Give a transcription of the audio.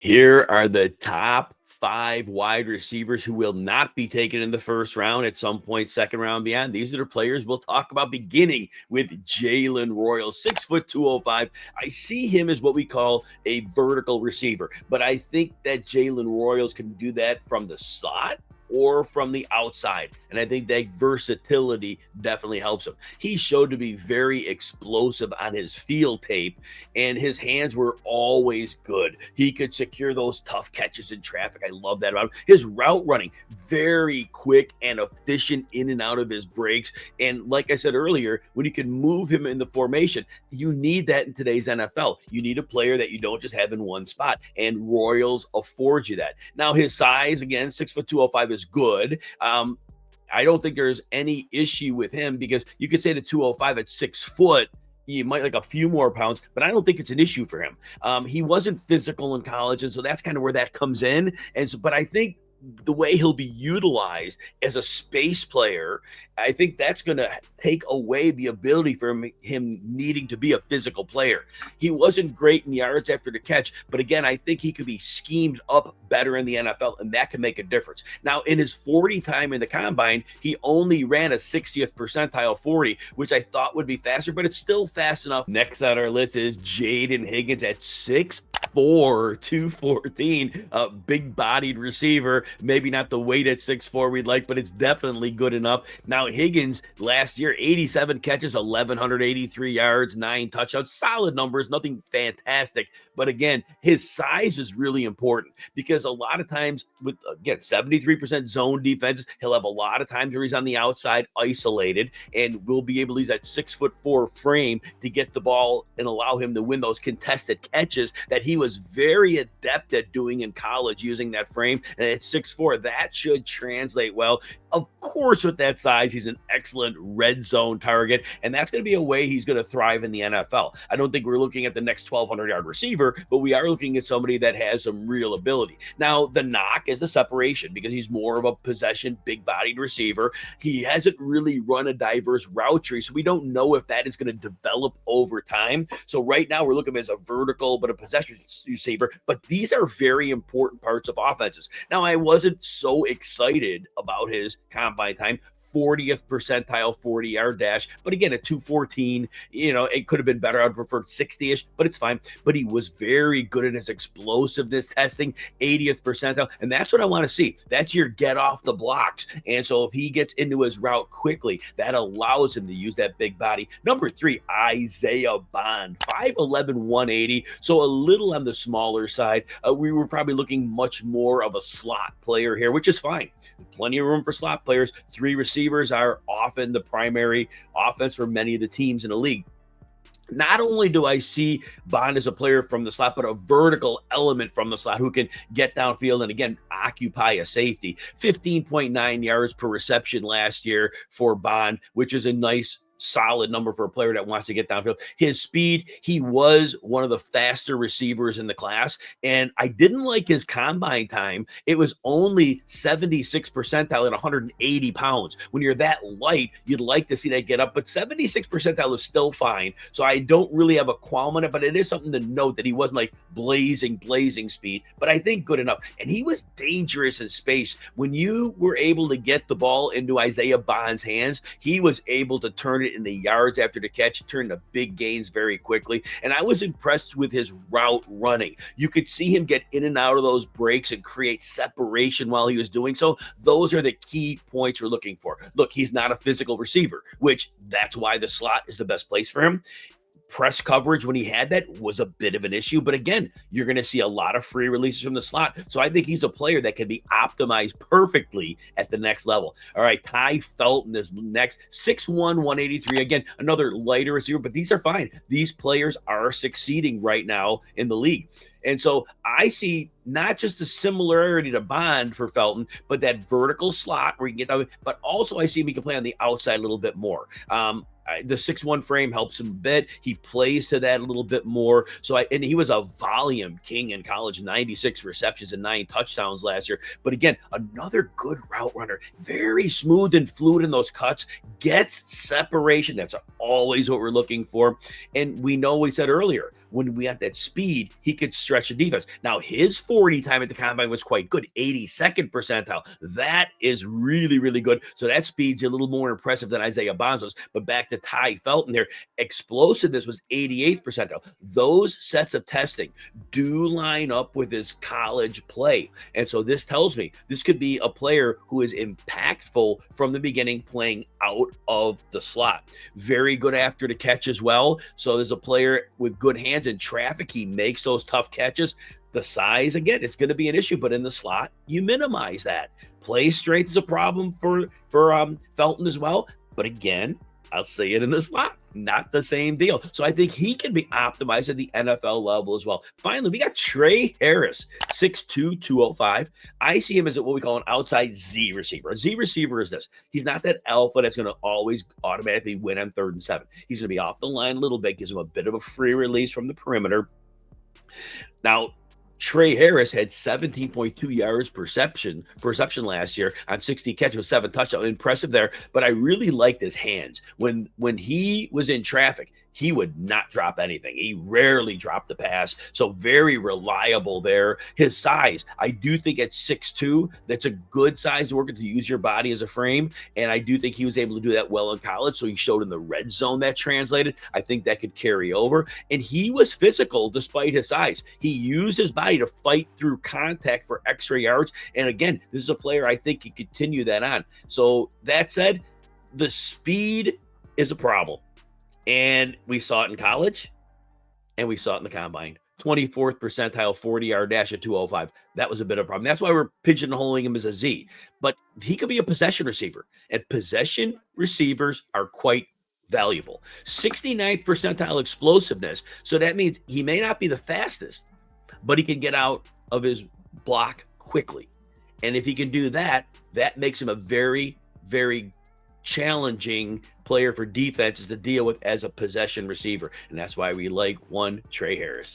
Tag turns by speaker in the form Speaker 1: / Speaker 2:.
Speaker 1: Here are the top 5 wide receivers who will not be taken in the first round at some point, second round beyond. These are the players we'll talk about, beginning with Jaylen Royals, 6'2", 205. I see him as what we call a vertical receiver, but I think that Jaylen Royals can do that from the slot or from the outside. And I think that versatility definitely helps him. He showed to be very explosive on his field tape, and his hands were always good. He could secure those tough catches in traffic. I love that about him. His route running, very quick and efficient in and out of his breaks. And like I said earlier, when you can move him in the formation, you need that in today's NFL. You need a player that you don't just have in one spot, and Royals affords you that. Now, his size, again, 6'2", 205 is good. I don't think there's any issue with him, because you could say the 205 at 6 foot, you might like a few more pounds, but I don't think it's an issue for him. He wasn't physical in college, and so that's kind of where that comes in. And so, but I think the way he'll be utilized as a space player, I think that's going to take away the ability for him needing to be a physical player. He wasn't great in yards after the catch, but again, I think he could be schemed up better in the NFL, and that can make a difference. Now, in his 40 time in the combine, he only ran a 60th percentile 40, which I thought would be faster, but it's still fast enough. Next on our list is Jayden Higgens at 6'4", 214, a big-bodied receiver. Maybe not the weight at 6'4" we'd like, but it's definitely good enough. Now, Higgens last year, 87 catches, 1,183 yards, 9 touchdowns. Solid numbers, nothing fantastic. But again, his size is really important, because a lot of times with, again, 73% zone defenses, he'll have a lot of times where he's on the outside isolated, and we'll be able to use that 6'4" frame to get the ball and allow him to win those contested catches that he was very adept at doing in college, using that frame. And at 6'4", that should translate well. Of course, with that size, he's an excellent red zone target, and that's going to be a way he's going to thrive in the NFL. I don't think we're looking at the next 1,200-yard receiver, but we are looking at somebody that has some real ability. Now, the knock is the separation, because he's more of a possession, big-bodied receiver. He hasn't really run a diverse route tree, so we don't know if that is going to develop over time. So right now, we're looking at him as a vertical, but a possession receiver. But these are very important parts of offenses. Now, I wasn't so excited about his combine time, 40th percentile 40-yard dash, but again, at 214, it could have been better. I'd prefer 60-ish, but it's fine. But he was very good at his explosiveness testing, 80th percentile, and that's what I want to see. That's your get off the blocks. And so if he gets into his route quickly, that allows him to use that big body. Number 3, Isaiah Bond, 5'11", 180, so a little on the smaller side. We were probably looking much more of a slot player here, which is fine. Plenty of room for slot players. 3 receivers are often the primary offense for many of the teams in the league. Not only do I see Bond as a player from the slot, but a vertical element from the slot who can get downfield and, again, occupy a safety. 15.9 yards per reception last year for Bond, which is a nice, solid number for a player that wants to get downfield. His speed, he was one of the faster receivers in the class, and I didn't like his combine time. It was only 76 percentile at 180 pounds. When you're that light, you'd like to see that get up, but 76 percentile is still fine. So I don't really have a qualm on it, but it is something to note that he wasn't like blazing speed, but I think good enough. And he was dangerous in space. When you were able to get the ball into Isaiah Bond's hands, he was able to turn it in the yards after the catch, turned to big gains very quickly. And I was impressed with his route running. You could see him get in and out of those breaks and create separation while he was doing so. Those are the key points we're looking for. Look, he's not a physical receiver, which that's why the slot is the best place for him. Press coverage, when he had that, was a bit of an issue. But again, you're going to see a lot of free releases from the slot. So I think he's a player that can be optimized perfectly at the next level. All right, Ty Felton is next, 6'1", 183. Again, another lighter receiver, but these are fine. These players are succeeding right now in the league. And so I see not just a similarity to Bond for Felton, but that vertical slot where you can get that, but also I see him, he can play on the outside a little bit more. The 6'1" frame helps him a bit. He plays to that a little bit more. And he was a volume king in college, 96 receptions and 9 touchdowns last year. But again, another good route runner, very smooth and fluid in those cuts, gets separation. That's always what we're looking for. And we know, we said earlier, when we got that speed, he could stretch the defense. Now, his 40 time at the combine was quite good, 82nd percentile. That is really, really good. So that speed's a little more impressive than Isaiah Bonzo's. But back to Ty Felton there, explosiveness was 88th percentile. Those sets of testing do line up with his college play. And so this tells me this could be a player who is impactful from the beginning, playing out of the slot. Very good after the catch as well. So there's a player with good hands in traffic. He makes those tough catches. The size, again, it's going to be an issue, but in the slot, you minimize that. Play strength is a problem for Felton as well. But again, I'll say it in the slot, not the same deal. So I think he can be optimized at the NFL level as well. Finally, we got Tre Harris, 6'2", 205. I see him as what we call an outside Z receiver. A Z receiver is this. He's not that alpha that's going to always automatically win on 3rd and 7. He's going to be off the line a little bit, gives him a bit of a free release from the perimeter. Now, Tre Harris had 17.2 yards perception last year on 60 catches with 7 touchdowns. Impressive there, but I really liked his hands. When he was in traffic, he would not drop anything. He rarely dropped the pass, so very reliable there. His size, I do think at 6'2", that's a good size to work with, to use your body as a frame, and I do think he was able to do that well in college, so he showed in the red zone that translated. I think that could carry over, and he was physical despite his size. He used his body to fight through contact for extra yards, and again, this is a player I think can continue that on. So that said, the speed is a problem. And we saw it in college, and we saw it in the combine. 24th percentile 40-yard dash at 205. That was a bit of a problem. That's why we're pigeonholing him as a Z. But he could be a possession receiver, and possession receivers are quite valuable. 69th percentile explosiveness. So that means he may not be the fastest, but he can get out of his block quickly. And if he can do that, that makes him a very, very challenging player for defenses to deal with as a possession receiver. And that's why we like one Tre Harris.